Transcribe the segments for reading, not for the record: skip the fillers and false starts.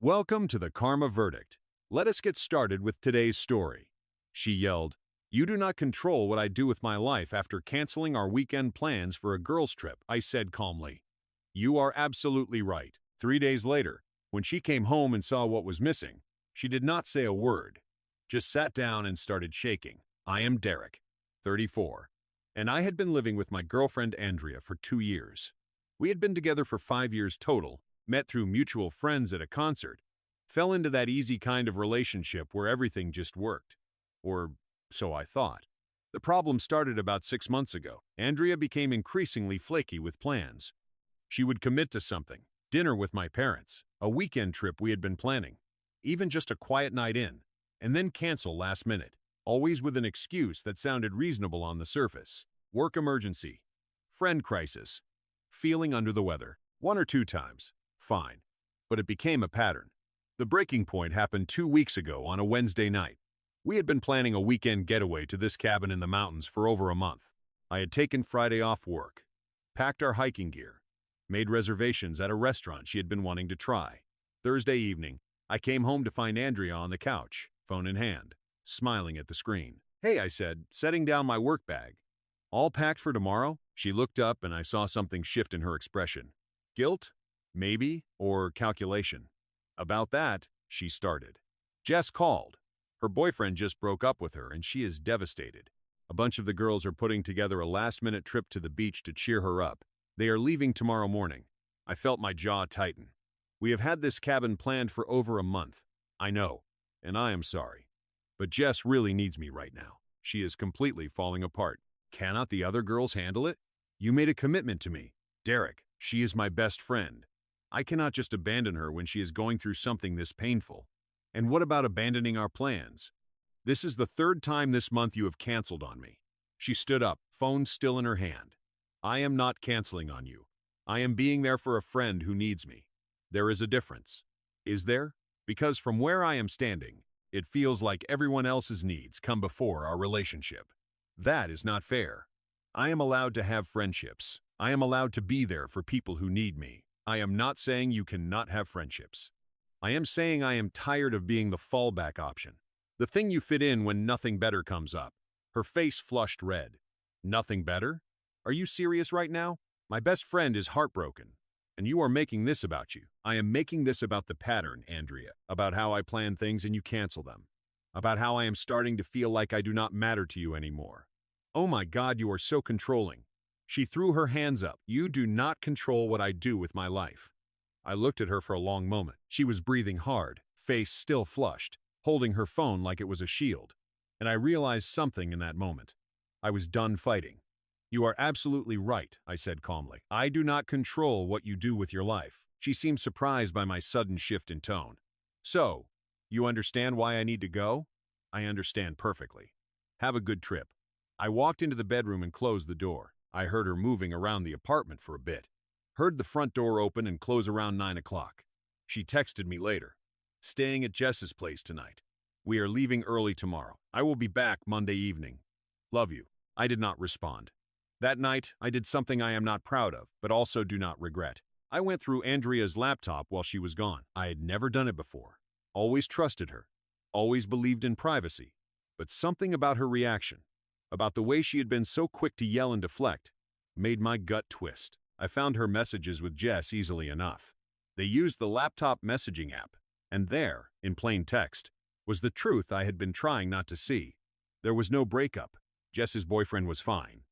Welcome to the Karma Verdict. Let us get started with today's story. She yelled, "You do not control what I do with my life after canceling our weekend plans for a girls' trip," I said calmly. "You are absolutely right." 3 days later, when she came home and saw what was missing, she did not say a word, just sat down and started shaking. I am Derek, 34, and I had been living with my girlfriend Andrea for 2 years. We had been together for 5 years total, met through mutual friends at a concert, fell into that easy kind of relationship where everything just worked. Or so I thought. The problem started about 6 months ago. Andrea became increasingly flaky with plans. She would commit to something, dinner with my parents, a weekend trip we had been planning, even just a quiet night in, and then cancel last minute, always with an excuse that sounded reasonable on the surface. Work emergency, friend crisis, feeling under the weather. 1 or 2 times. Fine. But it became a pattern. The breaking point happened 2 weeks ago on a Wednesday night. We had been planning a weekend getaway to this cabin in the mountains for over a month. I had taken Friday off work, packed our hiking gear, made reservations at a restaurant she had been wanting to try. Thursday evening, I came home to find Andrea on the couch, phone in hand, smiling at the screen. "Hey," I said, setting down my work bag. "All packed for tomorrow?" She looked up and I saw something shift in her expression. Guilt? Maybe, or calculation. "About that," she started. "Jess called. Her boyfriend just broke up with her and she is devastated. A bunch of the girls are putting together a last-minute trip to the beach to cheer her up. They are leaving tomorrow morning." I felt my jaw tighten. "We have had this cabin planned for over a month. I know, and I am sorry. But Jess really needs me right now. She is completely falling apart. Cannot the other girls handle it? You made a commitment to me. Derek, she is my best friend. I cannot just abandon her when she is going through something this painful. And what about abandoning our plans? This is the third time this month you have canceled on me." She stood up, phone still in her hand. "I am not canceling on you. I am being there for a friend who needs me. There is a difference." "Is there?" "Because from where I am standing, it feels like everyone else's needs come before our relationship. That is not fair. I am allowed to have friendships. I am allowed to be there for people who need me. I am not saying you cannot have friendships. I am saying I am tired of being the fallback option. The thing you fit in when nothing better comes up." Her face flushed red. "Nothing better? Are you serious right now? My best friend is heartbroken, and you are making this about you." "I am making this about the pattern, Andrea, about how I plan things and you cancel them, about how I am starting to feel like I do not matter to you anymore." "Oh my God, you are so controlling." She threw her hands up. "You do not control what I do with my life." I looked at her for a long moment. She was breathing hard, face still flushed, holding her phone like it was a shield. And I realized something in that moment. I was done fighting. "You are absolutely right," I said calmly. "I do not control what you do with your life." She seemed surprised by my sudden shift in tone. "So, you understand why I need to go?" "I understand perfectly. Have a good trip." I walked into the bedroom and closed the door. I heard her moving around the apartment for a bit. Heard the front door open and close around 9 o'clock. She texted me later. "Staying at Jess's place tonight. We are leaving early tomorrow. I will be back Monday evening. Love you." I did not respond. That night, I did something I am not proud of, but also do not regret. I went through Andrea's laptop while she was gone. I had never done it before. Always trusted her. Always believed in privacy. But something about her reaction, about the way she had been so quick to yell and deflect, made my gut twist. I found her messages with Jess easily enough. They used the laptop messaging app, and there, in plain text, was the truth I had been trying not to see. There was no breakup. Jess's boyfriend was fine.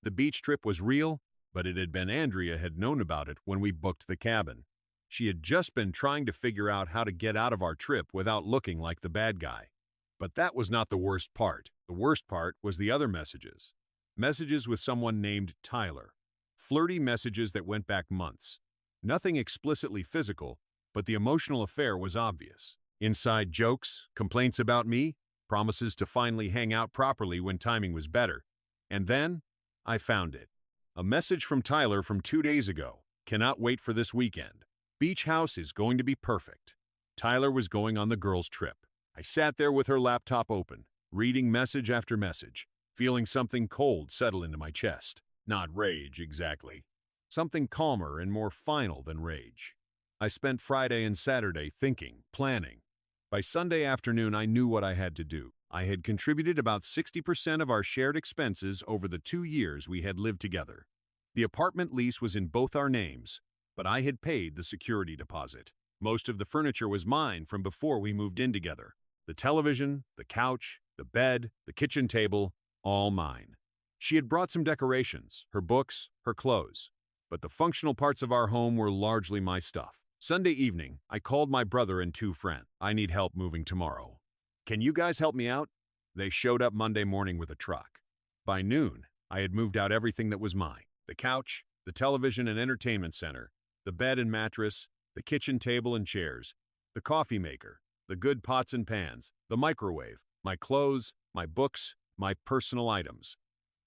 The beach trip was real, but it had been Andrea had known about it when we booked the cabin. She had just been trying to figure out how to get out of our trip without looking like the bad guy. But that was not the worst part. The worst part was the other messages. Messages with someone named Tyler. Flirty messages that went back months. Nothing explicitly physical, but the emotional affair was obvious. Inside jokes, complaints about me, promises to finally hang out properly when timing was better. And then, I found it. A message from Tyler from 2 days ago. "Cannot wait for this weekend. Beach house is going to be perfect." Tyler was going on the girls' trip. I sat there with her laptop open, reading message after message, feeling something cold settle into my chest. Not rage, exactly. Something calmer and more final than rage. I spent Friday and Saturday thinking, planning. By Sunday afternoon, I knew what I had to do. I had contributed about 60% of our shared expenses over the 2 years we had lived together. The apartment lease was in both our names, but I had paid the security deposit. Most of the furniture was mine from before we moved in together. The television, the couch, the bed, the kitchen table, all mine. She had brought some decorations, her books, her clothes, but the functional parts of our home were largely my stuff. Sunday evening, I called my brother and 2 friends. I need help moving tomorrow. Can you guys help me out? They showed up Monday morning with a truck. By noon, I had moved out everything that was mine. The couch, the television and entertainment center, the bed and mattress, the kitchen table and chairs, the coffee maker, the good pots and pans, the microwave, my clothes, my books, my personal items.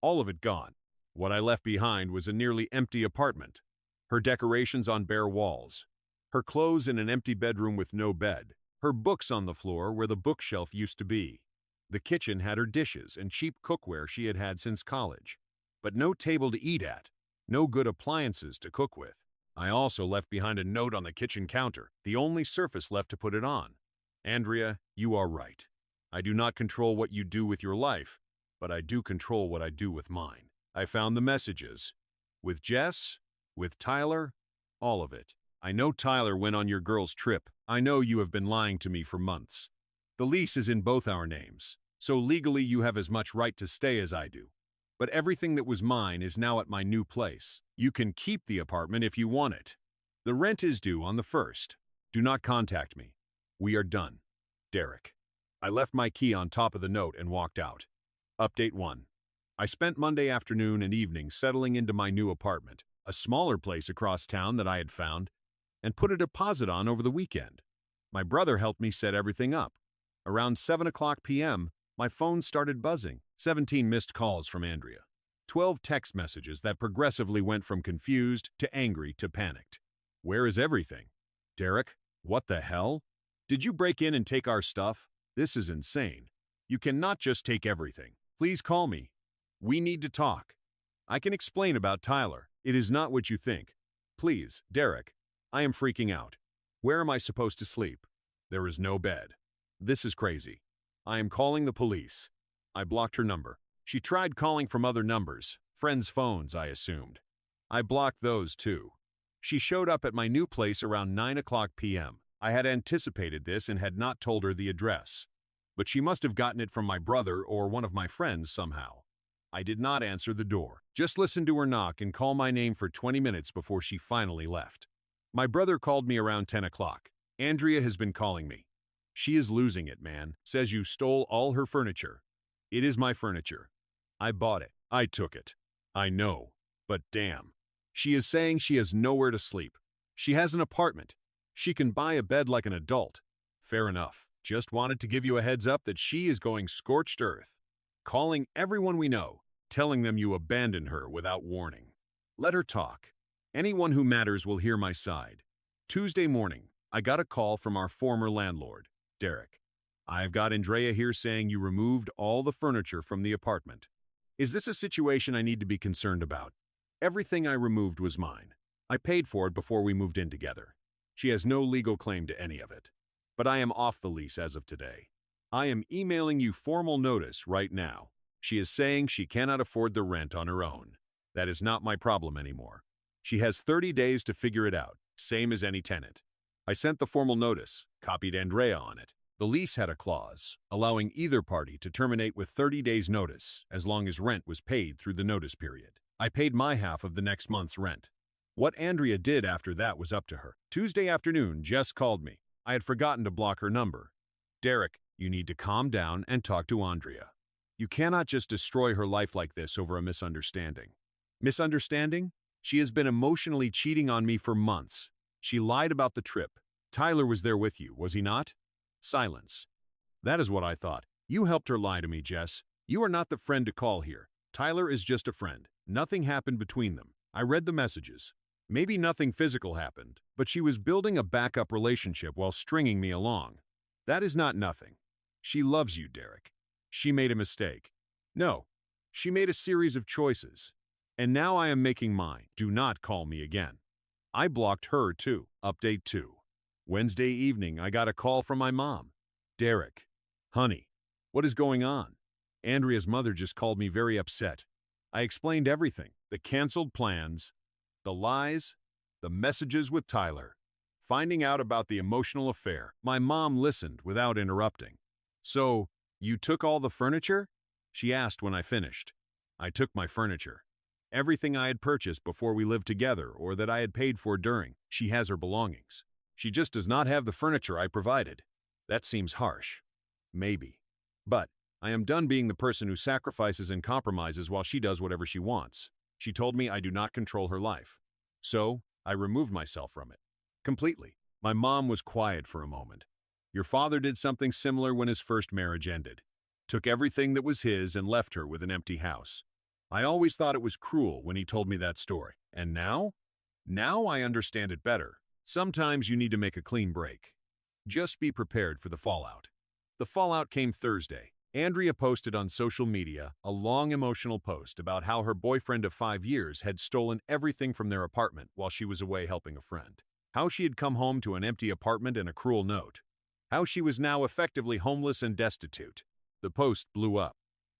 All of it gone. What I left behind was a nearly empty apartment. Her decorations on bare walls. Her clothes in an empty bedroom with no bed. Her books on the floor where the bookshelf used to be. The kitchen had her dishes and cheap cookware she had had since college. But no table to eat at. No good appliances to cook with. I also left behind a note on the kitchen counter, the only surface left to put it on. Andrea, you are right. I do not control what you do with your life, but I do control what I do with mine. I found the messages. With Jess, with Tyler, all of it. I know Tyler went on your girl's trip. I know you have been lying to me for months. The lease is in both our names, so legally you have as much right to stay as I do. But everything that was mine is now at my new place. You can keep the apartment if you want it. The rent is due on the 1st. Do not contact me. We are done. Derek. I left my key on top of the note and walked out. Update 1. I spent Monday afternoon and evening settling into my new apartment, a smaller place across town that I had found, and put a deposit on over the weekend. My brother helped me set everything up. Around 7 p.m., my phone started buzzing. 17 missed calls from Andrea. 12 text messages that progressively went from confused to angry to panicked. Where is everything? Derek, what the hell? Did you break in and take our stuff? This is insane. You cannot just take everything. Please call me. We need to talk. I can explain about Tyler. It is not what you think. Please, Derek. I am freaking out. Where am I supposed to sleep? There is no bed. This is crazy. I am calling the police. I blocked her number. She tried calling from other numbers, friends' phones, I assumed. I blocked those too. She showed up at my new place around 9 p.m. I had anticipated this and had not told her the address. But she must have gotten it from my brother or one of my friends somehow. I did not answer the door, just listened to her knock and call my name for 20 minutes before she finally left. My brother called me around 10 o'clock. Andrea has been calling me. She is losing it, man. Says you stole all her furniture. It is my furniture. I bought it. I took it. I know. But damn. She is saying she has nowhere to sleep. She has an apartment. She can buy a bed like an adult. Fair enough. Just wanted to give you a heads up that she is going scorched earth. Calling everyone we know, telling them you abandoned her without warning. Let her talk. Anyone who matters will hear my side. Tuesday morning, I got a call from our former landlord, Derek. I've got Andrea here saying you removed all the furniture from the apartment. Is this a situation I need to be concerned about? Everything I removed was mine. I paid for it before we moved in together. She has no legal claim to any of it. But I am off the lease as of today. I am emailing you formal notice right now. She is saying she cannot afford the rent on her own. That is not my problem anymore. She has 30 days to figure it out, same as any tenant. I sent the formal notice, copied Andrea on it. The lease had a clause, allowing either party to terminate with 30 days' notice, as long as rent was paid through the notice period. I paid my half of the next month's rent. What Andrea did after that was up to her. Tuesday afternoon, Jess called me. I had forgotten to block her number. Derek, you need to calm down and talk to Andrea. You cannot just destroy her life like this over a misunderstanding. Misunderstanding? She has been emotionally cheating on me for months. She lied about the trip. Tyler was there with you, was he not? Silence. That is what I thought. You helped her lie to me, Jess. You are not the friend to call here. Tyler is just a friend. Nothing happened between them. I read the messages. Maybe nothing physical happened, but she was building a backup relationship while stringing me along. That is not nothing. She loves you, Derek. She made a mistake. No, she made a series of choices. And now I am making mine. Do not call me again. I blocked her too. Update 2. Wednesday evening, I got a call from my mom. Derek, honey, what is going on? Andrea's mother just called me very upset. I explained everything, the canceled plans, the lies, the messages with Tyler, finding out about the emotional affair. My mom listened without interrupting. So, you took all the furniture? She asked when I finished. I took my furniture. Everything I had purchased before we lived together or that I had paid for during. She has her belongings. She just does not have the furniture I provided. That seems harsh. Maybe. But I am done being the person who sacrifices and compromises while she does whatever she wants. She told me I do not control her life. So, I removed myself from it. Completely. My mom was quiet for a moment. Your father did something similar when his first marriage ended. Took everything that was his and left her with an empty house. I always thought it was cruel when he told me that story. And now? Now I understand it better. Sometimes you need to make a clean break. Just be prepared for the fallout. The fallout came Thursday. Andrea posted on social media a long emotional post about how her boyfriend of 5 years had stolen everything from their apartment while she was away helping a friend. How she had come home to an empty apartment and a cruel note. How she was now effectively homeless and destitute. The post blew up.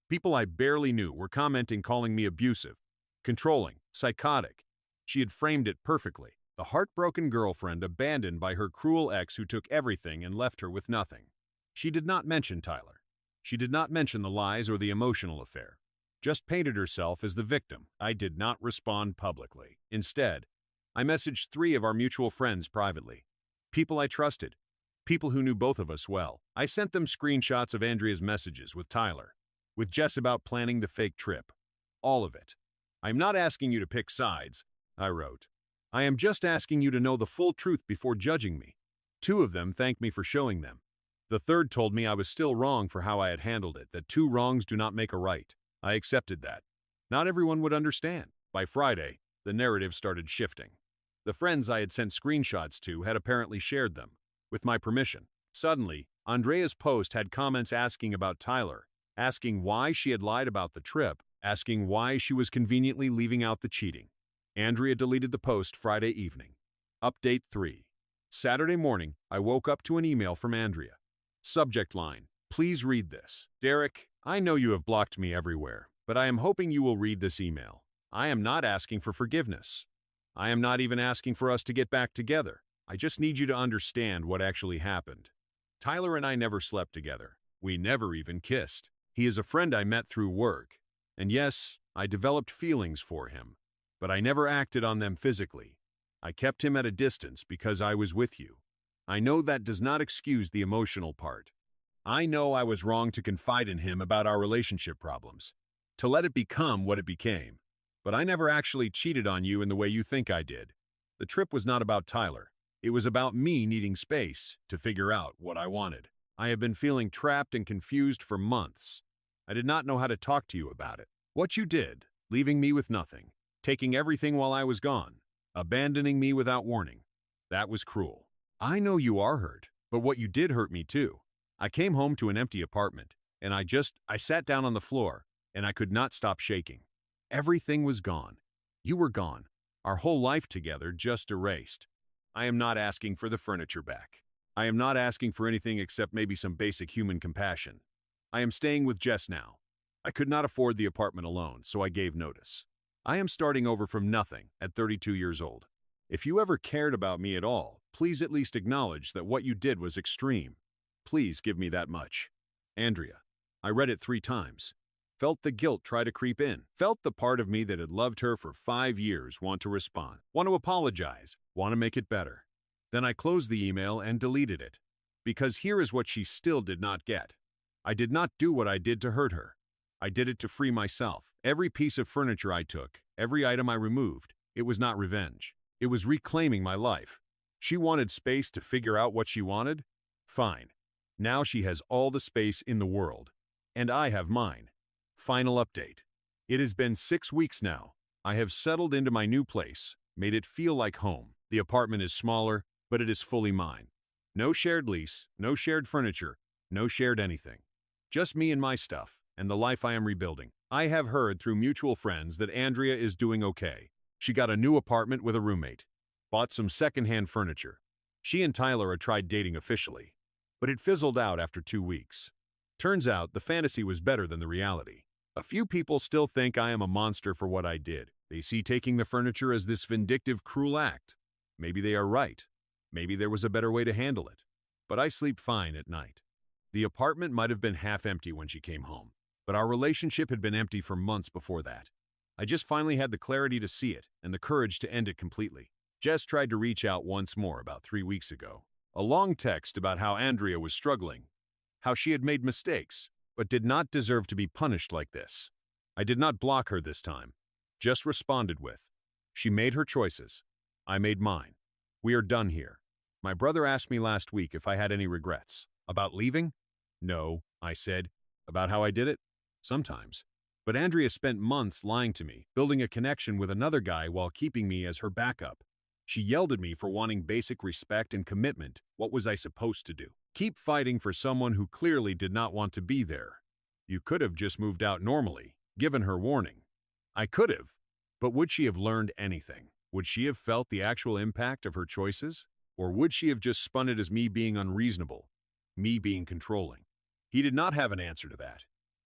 People I barely knew were commenting, calling me abusive, controlling, psychotic. She had framed it perfectly. The heartbroken girlfriend abandoned by her cruel ex who took everything and left her with nothing. She did not mention Tyler. She did not mention the lies or the emotional affair. Just painted herself as the victim. I did not respond publicly. Instead, I messaged 3 of our mutual friends privately. People I trusted. People who knew both of us well. I sent them screenshots of Andrea's messages with Tyler, with Jess about planning the fake trip. All of it. I'm not asking you to pick sides, I wrote. I am just asking you to know the full truth before judging me. 2 of them thanked me for showing them. The third told me I was still wrong for how I had handled it, that 2 wrongs do not make a right. I accepted that. Not everyone would understand. By Friday, the narrative started shifting. The friends I had sent screenshots to had apparently shared them, with my permission. Suddenly, Andrea's post had comments asking about Tyler, asking why she had lied about the trip, asking why she was conveniently leaving out the cheating. Andrea deleted the post Friday evening. Update 3. Saturday morning, I woke up to an email from Andrea. Subject line, please read this. Derek, I know you have blocked me everywhere, but I am hoping you will read this email. I am not asking for forgiveness. I am not even asking for us to get back together. I just need you to understand what actually happened. Tyler and I never slept together. We never even kissed. He is a friend I met through work. And yes, I developed feelings for him, but I never acted on them physically. I kept him at a distance because I was with you. I know that does not excuse the emotional part. I know I was wrong to confide in him about our relationship problems, to let it become what it became. But I never actually cheated on you in the way you think I did. The trip was not about Tyler. It was about me needing space to figure out what I wanted. I have been feeling trapped and confused for months. I did not know how to talk to you about it. What you did, leaving me with nothing, taking everything while I was gone, abandoning me without warning, that was cruel. I know you are hurt, but what you did hurt me too. I came home to an empty apartment, and I sat down on the floor, and I could not stop shaking. Everything was gone. You were gone. Our whole life together just erased. I am not asking for the furniture back. I am not asking for anything except maybe some basic human compassion. I am staying with Jess now. I could not afford the apartment alone, so I gave notice. I am starting over from nothing at 32 years old. If you ever cared about me at all, please at least acknowledge that what you did was extreme. Please give me that much. Andrea. I read it 3 times. Felt the guilt try to creep in. Felt the part of me that had loved her for 5 years want to respond, want to apologize, want to make it better. Then I closed the email and deleted it. Because here is what she still did not get. I did not do what I did to hurt her. I did it to free myself. Every piece of furniture I took, every item I removed, it was not revenge. It was reclaiming my life. She wanted space to figure out what she wanted? Fine. Now she has all the space in the world. And I have mine. Final update. It has been 6 weeks now. I have settled into my new place, made it feel like home. The apartment is smaller, but it is fully mine. No shared lease, no shared furniture, no shared anything. Just me and my stuff, and the life I am rebuilding. I have heard through mutual friends that Andrea is doing okay. She got a new apartment with a roommate. Bought some secondhand furniture. She and Tyler had tried dating officially, but it fizzled out after 2 weeks. Turns out the fantasy was better than the reality. A few people still think I am a monster for what I did. They see taking the furniture as this vindictive, cruel act. Maybe they are right. Maybe there was a better way to handle it. But I sleep fine at night. The apartment might have been half empty when she came home, but our relationship had been empty for months before that. I just finally had the clarity to see it and the courage to end it completely. Jess tried to reach out once more about 3 weeks ago. A long text about how Andrea was struggling, how she had made mistakes, but did not deserve to be punished like this. I did not block her this time, just responded with, "She made her choices. I made mine. We are done here." My brother asked me last week if I had any regrets. About leaving? No, I said. About how I did it? Sometimes. But Andrea spent months lying to me, building a connection with another guy while keeping me as her backup. She yelled at me for wanting basic respect and commitment. What was I supposed to do? Keep fighting for someone who clearly did not want to be there. You could have just moved out normally, given her warning. I could have. But would she have learned anything? Would she have felt the actual impact of her choices? Or would she have just spun it as me being unreasonable, me being controlling? He did not have an answer to that.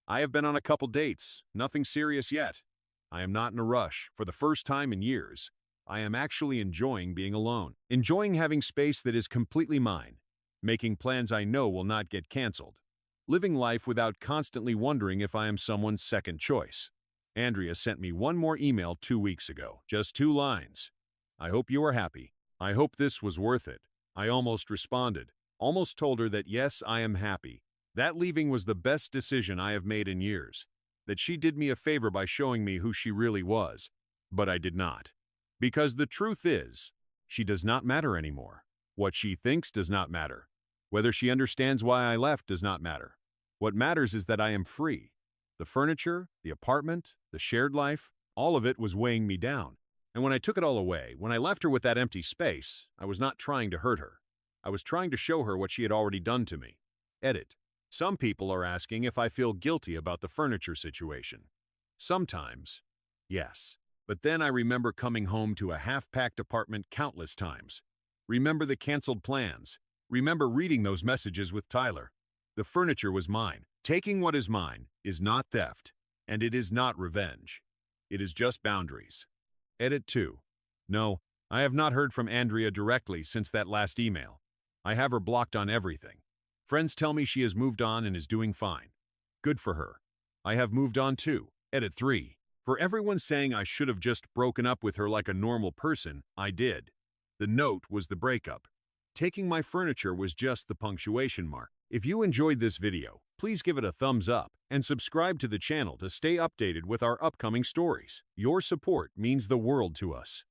I have been on a couple dates, nothing serious yet. I am not in a rush. For the first time in years, I am actually enjoying being alone, enjoying having space that is completely mine, making plans I know will not get canceled, living life without constantly wondering if I am someone's second choice. Andrea sent me one more email 2 weeks ago, just 2 lines. "I hope you are happy. I hope this was worth it." I almost responded, almost told her that yes, I am happy. That leaving was the best decision I have made in years, that she did me a favor by showing me who she really was. But I did not. Because the truth is, she does not matter anymore. What she thinks does not matter. Whether she understands why I left does not matter. What matters is that I am free. The furniture, the apartment, the shared life, all of it was weighing me down. And when I took it all away, when I left her with that empty space, I was not trying to hurt her. I was trying to show her what she had already done to me. Edit. Some people are asking if I feel guilty about the furniture situation. Sometimes, yes. But then I remember coming home to a half-packed apartment countless times. Remember the canceled plans. Remember reading those messages with Tyler. The furniture was mine. Taking what is mine is not theft, and it is not revenge. It is just boundaries. Edit 2. No, I have not heard from Andrea directly since that last email. I have her blocked on everything. Friends tell me she has moved on and is doing fine. Good for her. I have moved on too. Edit 3. For everyone saying I should have just broken up with her like a normal person, I did. The note was the breakup. Taking my furniture was just the punctuation mark. If you enjoyed this video, please give it a thumbs up and subscribe to the channel to stay updated with our upcoming stories. Your support means the world to us.